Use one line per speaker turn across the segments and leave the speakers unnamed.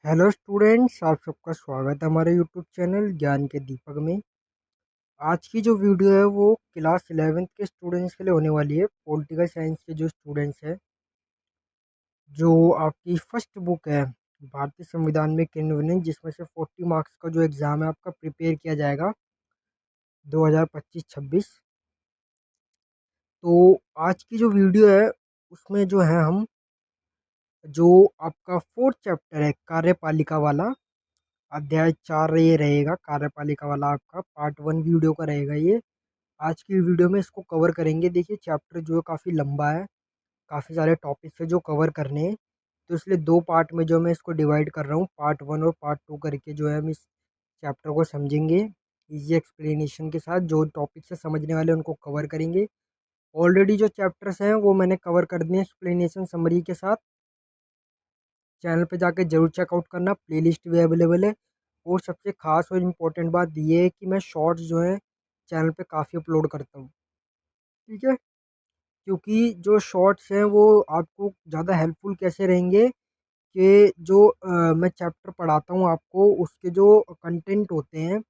Hello students, आप सबका स्वागत है हमारे यूट्यूब चैनल ज्ञान के दीपक में। आज की जो वीडियो है वो क्लास 11th के स्टूडेंट्स के लिए होने वाली है। पॉलिटिकल साइंस के जो स्टूडेंट्स हैं, जो आपकी फर्स्ट बुक है भारतीय संविधान में किन्वनिंग, जिसमें से 40 मार्क्स का जो एग्ज़ाम है आपका प्रिपेयर किया जाएगा 2025-26। तो आज की जो वीडियो है उसमें जो है हम जो आपका फोर्थ चैप्टर है कार्यपालिका वाला, अध्याय 4 ये रहेगा। कार्यपालिका वाला आपका पार्ट 1 वीडियो का रहेगा ये। आज की वीडियो में इसको कवर करेंगे। देखिए चैप्टर जो है काफ़ी लंबा है, काफ़ी सारे टॉपिक्स है जो कवर करने हैं, तो इसलिए दो पार्ट में जो मैं इसको डिवाइड कर रहा हूँ, पार्ट 1 और पार्ट 2 करके जो है हम इस चैप्टर को समझेंगे। इजी एक्सप्लेनेशन के साथ जो टॉपिक्स है समझने वाले उनको कवर करेंगे। ऑलरेडी जो चैप्टर्स हैं वो मैंने कवर कर दिए एक्सप्लेनेशन समरी के साथ। चैनल पे जाके जरूर चेकआउट करना, प्लेलिस्ट भी अवेलेबल है। और सबसे खास और इम्पोर्टेंट बात ये है कि मैं शॉर्ट्स जो है चैनल पे काफ़ी अपलोड करता हूँ, ठीक है। क्योंकि जो शॉर्ट्स हैं वो आपको ज़्यादा हेल्पफुल कैसे रहेंगे कि जो मैं चैप्टर पढ़ाता हूँ आपको, उसके जो कंटेंट होते हैं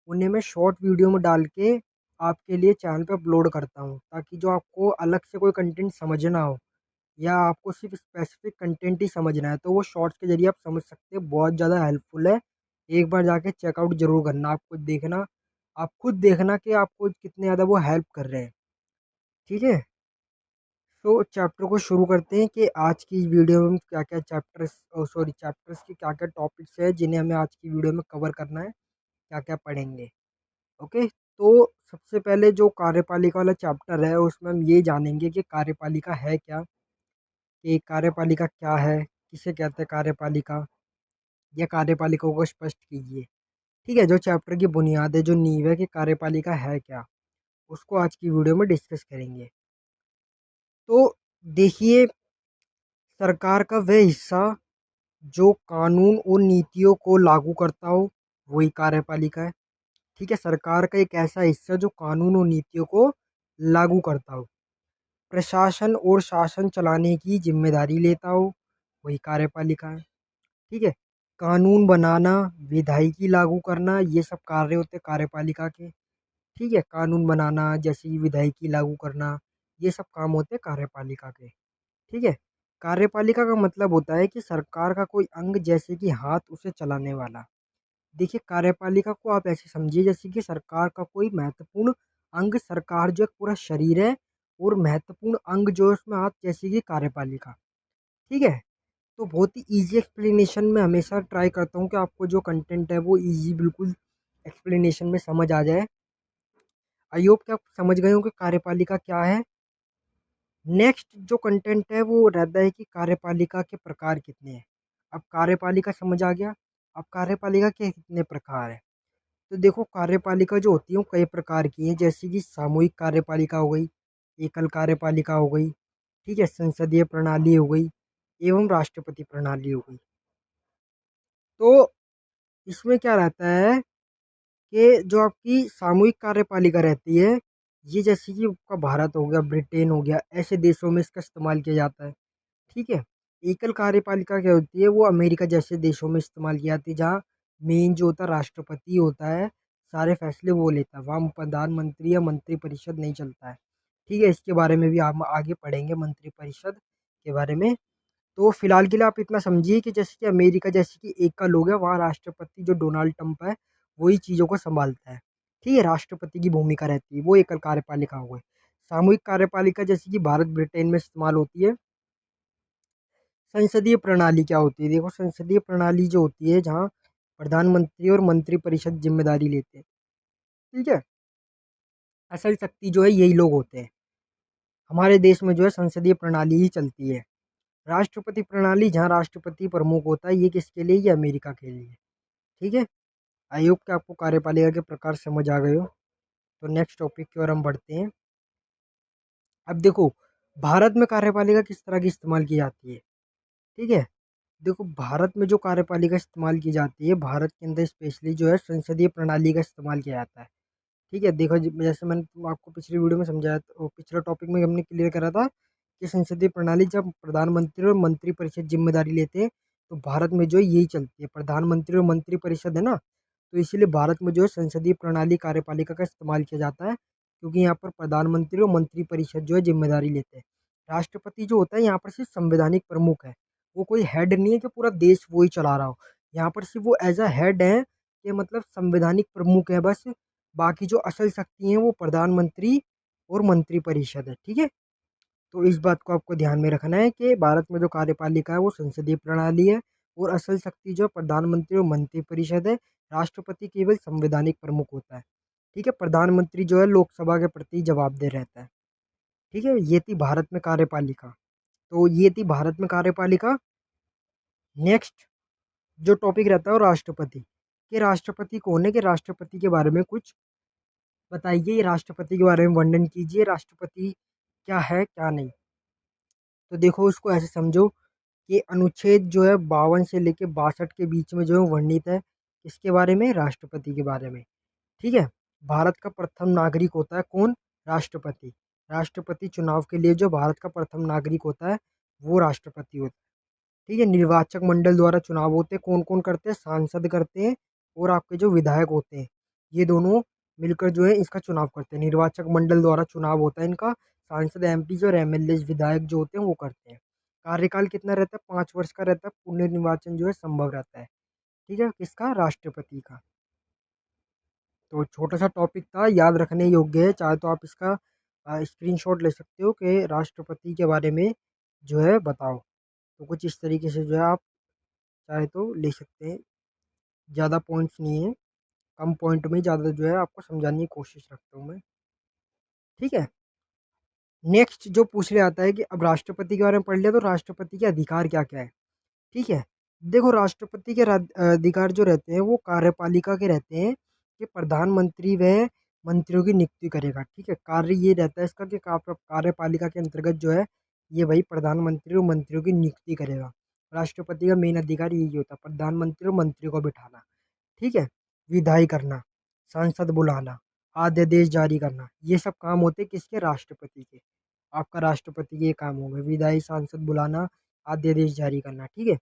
उन्हें मैं शॉर्ट वीडियो में डाल के आपके लिए चैनल पे अपलोड करता हूँ, ताकि जो आपको अलग से कोई कंटेंट समझना हो या आपको सिर्फ स्पेसिफिक कंटेंट ही समझना है तो वो शॉर्ट्स के जरिए आप समझ सकते हैं। बहुत ज़्यादा हेल्पफुल है। एक बार जाके चेकआउट ज़रूर करना, आपको देखना, आप खुद देखना कि आपको कितने ज़्यादा वो हेल्प कर रहे हैं, ठीक है। तो चैप्टर को शुरू करते हैं कि आज की वीडियो में क्या क्या चैप्टर्स के क्या क्या टॉपिक्स हैं जिन्हें हमें आज की वीडियो में कवर करना है, क्या क्या पढ़ेंगे। ओके, तो सबसे पहले जो कार्यपालिका वाला चैप्टर है उसमें हम ये जानेंगे कि कार्यपालिका है क्या, कि कार्यपालिका क्या है, किसे कहते हैं कार्यपालिका, या कार्यपालिका को स्पष्ट कीजिए। ठीक है, जो चैप्टर की बुनियाद है, जो नींव है कि कार्यपालिका है क्या, उसको आज की वीडियो में डिस्कस करेंगे। तो देखिए, सरकार का वह हिस्सा जो कानून और नीतियों को लागू करता हो वही कार्यपालिका है। ठीक है, सरकार का एक ऐसा हिस्सा जो कानून और नीतियों को लागू करता हो, प्रशासन और शासन चलाने की जिम्मेदारी लेता हो, वही कार्यपालिका है। ठीक है, कानून बनाना, विधायिकी लागू करना, ये सब कार्य होते हैं कार्यपालिका के। ठीक है, कानून बनाना जैसे कि विधायिकी लागू करना, ये सब काम होते हैं कार्यपालिका के। ठीक है, कार्यपालिका का मतलब होता है कि सरकार का कोई अंग, जैसे कि हाथ, उसे चलाने वाला। देखिए, कार्यपालिका को आप ऐसे समझिए जैसे कि सरकार का कोई महत्वपूर्ण अंग, सरकार जो एक पूरा शरीर है और महत्वपूर्ण अंग जो है उसमें हाथ, जैसे कि कार्यपालिका। ठीक है, तो बहुत ही ईजी एक्सप्लेनेशन में हमेशा ट्राई करता हूँ कि आपको जो कंटेंट है वो ईजी बिल्कुल एक्सप्लेनेशन में समझ आ जाए। आई होप कि आप समझ गए हो कि कार्यपालिका क्या है। नेक्स्ट जो कंटेंट है वो रहता है कि कार्यपालिका के प्रकार कितने हैं। अब कार्यपालिका समझ आ गया, अब कार्यपालिका के कितने प्रकार है। तो देखो, कार्यपालिका जो होती है वो कई प्रकार की है, जैसे कि सामूहिक कार्यपालिका हो गई, एकल कार्यपालिका हो गई, ठीक है, संसदीय प्रणाली हो गई, एवं राष्ट्रपति प्रणाली हो गई। तो इसमें क्या रहता है कि जो आपकी सामूहिक कार्यपालिका रहती है, ये जैसे कि आपका भारत हो गया, ब्रिटेन हो गया, ऐसे देशों में इसका इस्तेमाल किया जाता है। ठीक है, एकल कार्यपालिका क्या होती है, वो अमेरिका जैसे देशों में इस्तेमाल की जाती है, जहाँ मेन जो होता है राष्ट्रपति होता है, सारे फैसले वो लेता है, वहाँ प्रधानमंत्री या मंत्रिपरिषद नहीं चलता है। ठीक है, इसके बारे में भी हम आगे पढ़ेंगे, मंत्रिपरिषद के बारे में। तो फिलहाल के लिए आप इतना समझिए कि जैसे कि अमेरिका जैसे कि एकल लोग है, वहाँ राष्ट्रपति जो डोनाल्ड ट्रंप है वही चीज़ों को संभालता है। ठीक है, राष्ट्रपति की भूमिका रहती है, वो एकल कार्यपालिका हो गई। सामूहिक कार्यपालिका जैसे कि भारत ब्रिटेन में इस्तेमाल होती है। संसदीय प्रणाली क्या होती है, देखो, संसदीय प्रणाली जो होती है जहाँ प्रधानमंत्री और मंत्रिपरिषद जिम्मेदारी लेते हैं। ठीक है, असल शक्ति जो है यही लोग होते हैं। हमारे देश में जो है संसदीय प्रणाली ही चलती है। राष्ट्रपति प्रणाली जहाँ राष्ट्रपति प्रमुख होता है, ये किसके लिए, ये अमेरिका के लिए। ठीक है, आई होप कि आपको कार्यपालिका के प्रकार समझ आ गए हो। तो नेक्स्ट टॉपिक की ओर हम बढ़ते हैं। अब देखो, भारत में कार्यपालिका किस तरह की इस्तेमाल की जाती है। ठीक है, देखो, भारत में जो कार्यपालिका इस्तेमाल की जाती है, भारत के अंदर स्पेशली जो है संसदीय प्रणाली का इस्तेमाल किया जाता है। ठीक है, देखो, जैसे मैंने आपको पिछली वीडियो में समझाया, तो पिछले टॉपिक में हमने क्लियर करा था कि संसदीय प्रणाली जब प्रधानमंत्री और मंत्रिपरिषद जिम्मेदारी लेते हैं, तो भारत में जो है यही चलती है, प्रधानमंत्री और मंत्रिपरिषद है ना, तो इसीलिए भारत में जो है संसदीय प्रणाली कार्यपालिका का इस्तेमाल किया जाता है, क्योंकि यहाँ पर प्रधानमंत्री और मंत्रिपरिषद जो है जिम्मेदारी लेते हैं। राष्ट्रपति जो होता है यहाँ पर सिर्फ संवैधानिक प्रमुख है, वो कोई हेड नहीं है कि पूरा देश वो ही चला रहा हो। यहाँ पर सिर्फ वो एज अ हेड है कि मतलब संवैधानिक प्रमुख है बस। बाकी जो असल शक्ति है वो प्रधानमंत्री और मंत्रिपरिषद है, ठीक है। तो इस बात को आपको ध्यान में रखना है कि भारत में जो कार्यपालिका है वो संसदीय प्रणाली है, और असल शक्ति जो प्रधानमंत्री और मंत्रिपरिषद है। राष्ट्रपति केवल संवैधानिक प्रमुख होता है, ठीक है। प्रधानमंत्री जो है लोकसभा के प्रति जवाबदेह रहता है, ठीक है। ये थी भारत में कार्यपालिका। तो ये थी भारत में कार्यपालिका। नेक्स्ट जो टॉपिक रहता है वो राष्ट्रपति, कि राष्ट्रपति कौन है, कि राष्ट्रपति के बारे में कुछ बताइए, राष्ट्रपति के बारे में वर्णन कीजिए, राष्ट्रपति क्या है क्या नहीं। तो देखो उसको ऐसे समझो कि अनुच्छेद जो है 52 से लेके 62 के बीच में जो है वर्णित है, इसके बारे में, राष्ट्रपति के बारे में, ठीक है। भारत का प्रथम नागरिक होता है कौन, राष्ट्रपति। राष्ट्रपति चुनाव के लिए जो भारत का प्रथम नागरिक होता है वो राष्ट्रपति होता है, ठीक है। निर्वाचक मंडल द्वारा चुनाव होते हैं, कौन कौन करते हैं, सांसद करते हैं और आपके जो विधायक होते हैं, ये दोनों मिलकर जो है इसका चुनाव करते हैं। निर्वाचक मंडल द्वारा चुनाव होता है इनका, सांसद एमपी और एमएलए विधायक जो होते हैं वो करते हैं। कार्यकाल कितना रहता है, 5 वर्ष का रहता है। पुनर्निर्वाचन जो है संभव रहता है, ठीक है, किसका, राष्ट्रपति का। तो छोटा सा टॉपिक था, याद रखने योग्य है, चाहे तो आप इसका स्क्रीनशॉट ले सकते हो कि राष्ट्रपति के बारे में जो है बताओ। तो कुछ इस तरीके से जो है आप चाहे तो ले सकते हैं, ज़्यादा पॉइंट्स नहीं है, कम पॉइंट में ज़्यादा जो है आपको समझाने की कोशिश रखता हूँ मैं, ठीक है। नेक्स्ट जो पूछ रहा आता है कि अब राष्ट्रपति के बारे में पढ़ लिया, तो राष्ट्रपति के अधिकार क्या क्या है, ठीक है। देखो राष्ट्रपति के अधिकार जो रहते हैं वो कार्यपालिका के रहते हैं, कि प्रधानमंत्री व मंत्रियों की नियुक्ति करेगा, ठीक है। कार्य ये रहता है इसका कि कार्यपालिका के अंतर्गत जो है ये भाई प्रधानमंत्री और मंत्रियों की नियुक्ति करेगा। राष्ट्रपति का मेन अधिकार यही होता है, प्रधानमंत्री और मंत्रियों को बिठाना, ठीक है। विधायी करना, सांसद बुलाना, आदेश जारी करना, ये सब काम होते हैं किसके, राष्ट्रपति के। आपका राष्ट्रपति के ये काम हो गए, विधायी, सांसद बुलाना, आदेश जारी करना, ठीक है।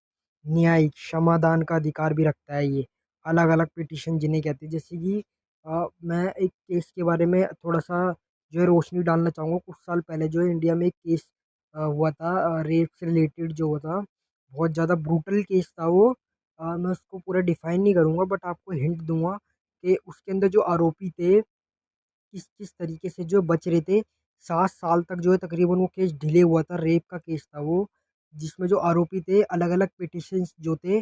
न्यायिक समाधान का अधिकार भी रखता है ये, अलग अलग पिटीशन जिन्हें कहते हैं। जैसे कि मैं एक केस के बारे में थोड़ा सा जो है रोशनी डालना चाहूँगा। कुछ साल पहले जो है इंडिया में एक केस हुआ था, रेप से रिलेटेड जो हुआ था, बहुत ज़्यादा ब्रूटल केस था वो। मैं उसको पूरा डिफाइन नहीं करूँगा, बट आपको हिंट दूंगा कि उसके अंदर जो आरोपी थे किस किस तरीके से जो बच रहे थे। 7 साल तक जो है तकरीबन वो केस डिले हुआ था, रेप का केस था वो, जिसमें जो आरोपी थे अलग अलग पिटिशंस जो थे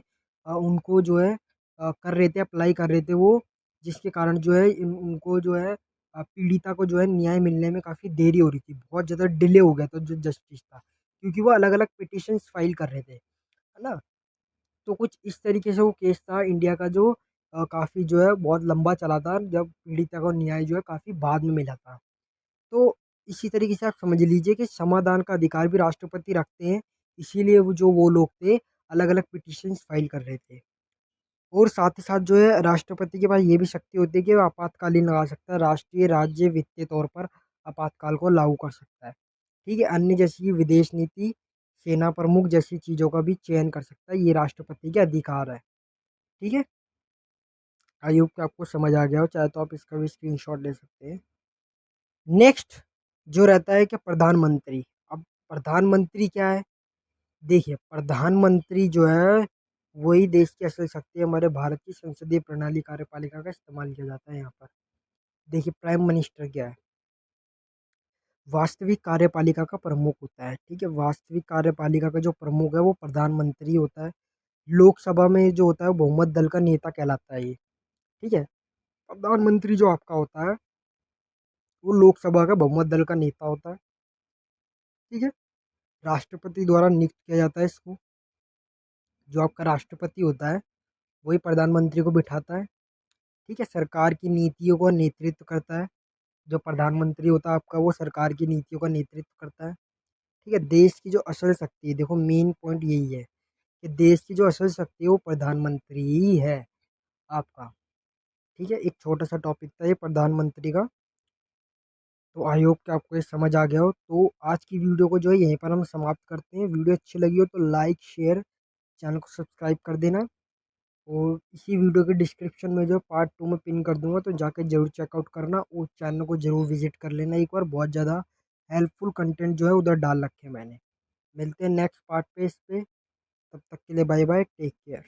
उनको जो है कर रहे थे, अप्लाई कर रहे थे वो, जिसके कारण जो है उनको जो है पीड़िता को जो है न्याय मिलने में काफ़ी देरी हो रही थी, बहुत ज़्यादा डिले हो गया था जो जस्टिस था, क्योंकि वो अलग अलग पिटिशंस फाइल कर रहे थे, है ना। तो कुछ इस तरीके से वो केस था इंडिया का, जो काफ़ी जो है बहुत लंबा चला था, जब पीड़िता को न्याय जो है काफ़ी बाद में मिला था। तो इसी तरीके से आप समझ लीजिए कि समाधान का अधिकार भी राष्ट्रपति रखते हैं, इसीलिए वो लोग थे अलग अलग पिटिशंस फाइल कर रहे थे। और साथ ही साथ जो है राष्ट्रपति के पास ये भी शक्ति होती है कि वो आपातकालीन लगा सकता है, राष्ट्रीय राज्य वित्तीय तौर पर आपातकाल को लागू कर सकता है, ठीक है। अन्य जैसी कि विदेश नीति, सेना प्रमुख जैसी चीज़ों का भी चयन कर सकता है, ये राष्ट्रपति के अधिकार है, ठीक है। आई होप कि आपको समझ आ गया हो, चाहे तो आप इसका भी स्क्रीनशॉट ले सकते हैं। नेक्स्ट जो रहता है कि प्रधानमंत्री। अब प्रधानमंत्री क्या है, देखिए प्रधानमंत्री जो है वही देश की असल शक्ति है, हमारे भारत की संसदीय प्रणाली कार्यपालिका का इस्तेमाल किया जाता है यहाँ पर। देखिए प्राइम मिनिस्टर क्या है, वास्तविक कार्यपालिका का प्रमुख होता है, ठीक है। वास्तविक कार्यपालिका का जो प्रमुख है वो प्रधानमंत्री होता है। लोकसभा में जो होता है वो बहुमत दल का नेता कहलाता है ये, ठीक है। प्रधानमंत्री जो आपका होता है वो लोकसभा का बहुमत दल का नेता होता है, ठीक है। राष्ट्रपति द्वारा नियुक्त किया जाता है इसको। जो आपका राष्ट्रपति होता है वही प्रधानमंत्री को बिठाता है, ठीक है। सरकार की नीतियों का नेतृत्व करता है। जो प्रधानमंत्री होता है आपका वो सरकार की नीतियों का नेतृत्व करता है, ठीक है। देश की जो असल शक्ति है, देखो मेन पॉइंट यही है कि देश की जो असल शक्ति है वो प्रधानमंत्री ही है आपका, ठीक है। एक छोटा सा टॉपिक था ये प्रधानमंत्री का। तो आई होप कि आपको ये समझ आ गया हो। तो आज की वीडियो को जो है यहीं पर हम समाप्त करते हैं। वीडियो अच्छी लगी हो तो लाइक शेयर चैनल को सब्सक्राइब कर देना। और इसी वीडियो के डिस्क्रिप्शन में जो पार्ट 2 में पिन कर दूंगा, तो जाके जरूर चेकआउट करना और चैनल को जरूर विजिट कर लेना एक बार। बहुत ज़्यादा हेल्पफुल कंटेंट जो है उधर डाल रखे हैं मैंने। मिलते हैं नेक्स्ट पार्ट पे इस पे। तब तक के लिए बाय बाय, टेक केयर।